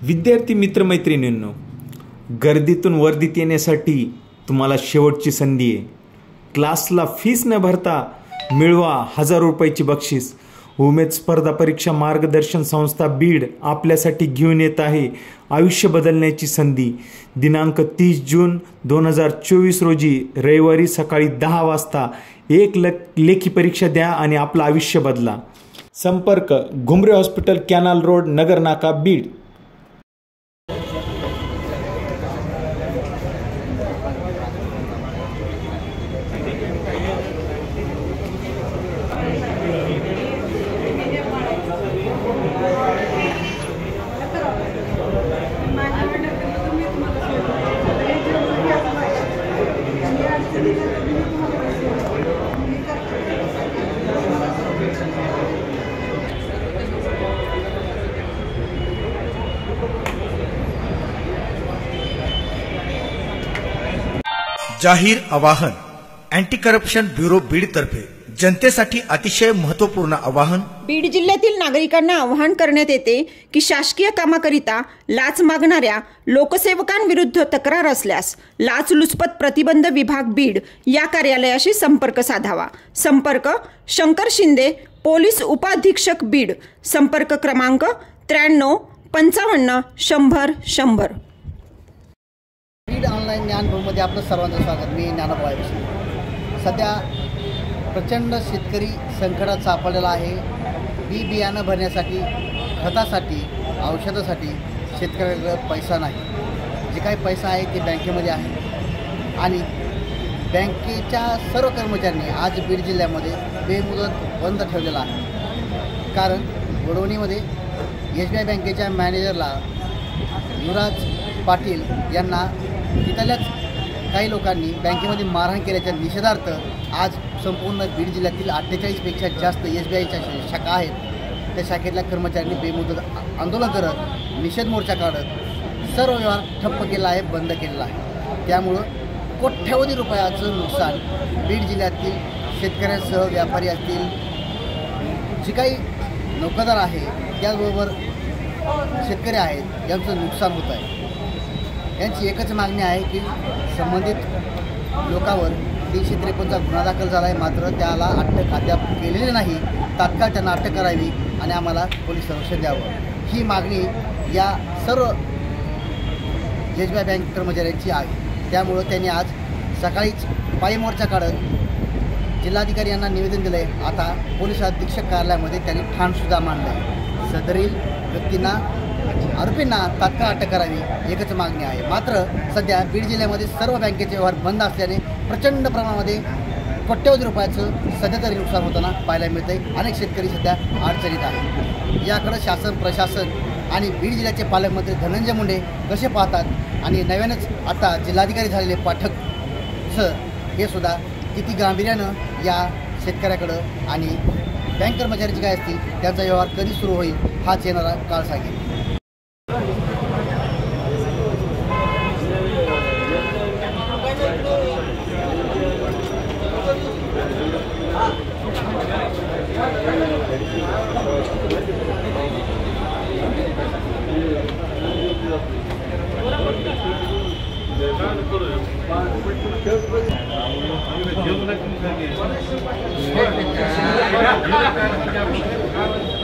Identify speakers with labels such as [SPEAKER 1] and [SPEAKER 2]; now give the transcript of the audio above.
[SPEAKER 1] विद्यार्थी मित्रमैत्रिणींनो, गर्दीतून वर्दीत येण्यासाठी तुम्हाला शेवटची संधी आहे. क्लासला फीस न भरता मिळवा 1000 रुपयाची बक्षीस. उमेद स्पर्धा परीक्षा मार्गदर्शन संस्था बीड आपल्यासाठी घेऊन येत आहे आयुष्य बदलण्याची संधी. दिनांक 30 जून 2024 रोजी रविवारी सकाळी 10 वाजता एक लेखी परीक्षा द्या आणि आपलं आयुष्य बदला. संपर्क घुमरे हॉस्पिटल, कॅनाल रोड, नगर नाका, बीड.
[SPEAKER 2] जाहीर आवाहन. अँटी करप्शन ब्युरो बीड तर्फे जनतेसाठी अतिशय महत्त्वपूर्ण आवाहन.
[SPEAKER 3] बीड जिल्ह्यातील नागरिकांना आवाहन करण्यात येते की शासकीय कामाकरिता लाच मागणाऱ्या लोकसेवकांविरुद्ध तक्रार असल्यास लाचलुचपत प्रतिबंध विभाग बीड या कार्यालयाशी संपर्क साधावा. संपर्क शंकर शिंदे, पोलीस उपाधीक्षक बीड. संपर्क क्रमांक 93 55 100 100.
[SPEAKER 4] बीड ऑनलाईन ज्ञानभूमीमध्ये आपलं सर्वांचं स्वागत. मी ज्ञानभाऊ आहे. सध्या प्रचंड शेतकरी संकटात सापडलेला आहे. बियाणं भरण्यासाठी, खतासाठी, औषधासाठी शेतकऱ्याकडे पैसा नाही. जे काही पैसा आहे ते बँकेमध्ये आहे आणि बँकेच्या सर्व कर्मचाऱ्यांनी आज बीड जिल्ह्यामध्ये बेमुदत बंद ठेवलेला आहे. कारण वडवणीमध्ये SBI बँकेच्या मॅनेजरला युवराज पाटील यांना तिथल्याच काही लोकांनी बँकेमध्ये मारहाण केल्याच्या निषेधार्थ आज संपूर्ण बीड जिल्ह्यातील 48पेक्षा जास्त SBIच्या शाखा आहेत. त्या शाखेतल्या कर्मचाऱ्यांनी बेमुदत आंदोलन करत, निषेध मोर्चा काढत सर्व व्यवहार ठप्प केला आहे, बंद केलेला आहे. त्यामुळं कोट्यवधी रुपयाचं नुकसान बीड जिल्ह्यातील शेतकऱ्यांसह व्यापारी असतील, जे काही नोकरदार आहे, त्याचबरोबर शेतकरी आहेत, यांचं नुकसान होत आहे. यांची एकच मागणी आहे की संबंधित लोकांवर 353चा गुन्हा दाखल झाला आहे, मात्र त्याला अटक अद्याप केलेली नाही. तात्काळ त्यांना अटक करावी आणि आम्हाला पोलीस संरक्षण द्यावं, ही मागणी या सर्व SBI बँक कर्मचाऱ्यांची आहे. त्यामुळं त्यांनी आज सकाळीच पायी मोर्चा काढत जिल्हाधिकारी यांना निवेदन दिलं आहे. आता पोलीस अधीक्षक कार्यालयामध्ये त्यांनी ठाणसुद्धा मांडलं आहे. सदरील व्यक्तींना, आरोपींना तात्काळ अटक करावी एकच मागणी आहे. मात्र सध्या बीड जिल्ह्यामध्ये सर्व बँकेचे व्यवहार बंद असल्याने प्रचंड प्रमाणामध्ये कोट्यवधी रुपयाचं सध्या तरी नुकसान होताना पाहायला मिळतं आहे. अनेक शेतकरी सध्या अडचणीत आहेत. याकडं शासन, प्रशासन आणि बीड जिल्ह्याचे पालकमंत्री धनंजय मुंडे कसे पाहतात आणि नव्यानंच आता जिल्हाधिकारी झालेले पाठक सर हे सुद्धा किती गांभीर्यानं या शेतकऱ्याकडं आणि बँक कर्मचारी काय असतील त्यांचा व्यवहार कधी सुरू होईल हाच येणारा काळ सांगेल.
[SPEAKER 5] Gracias.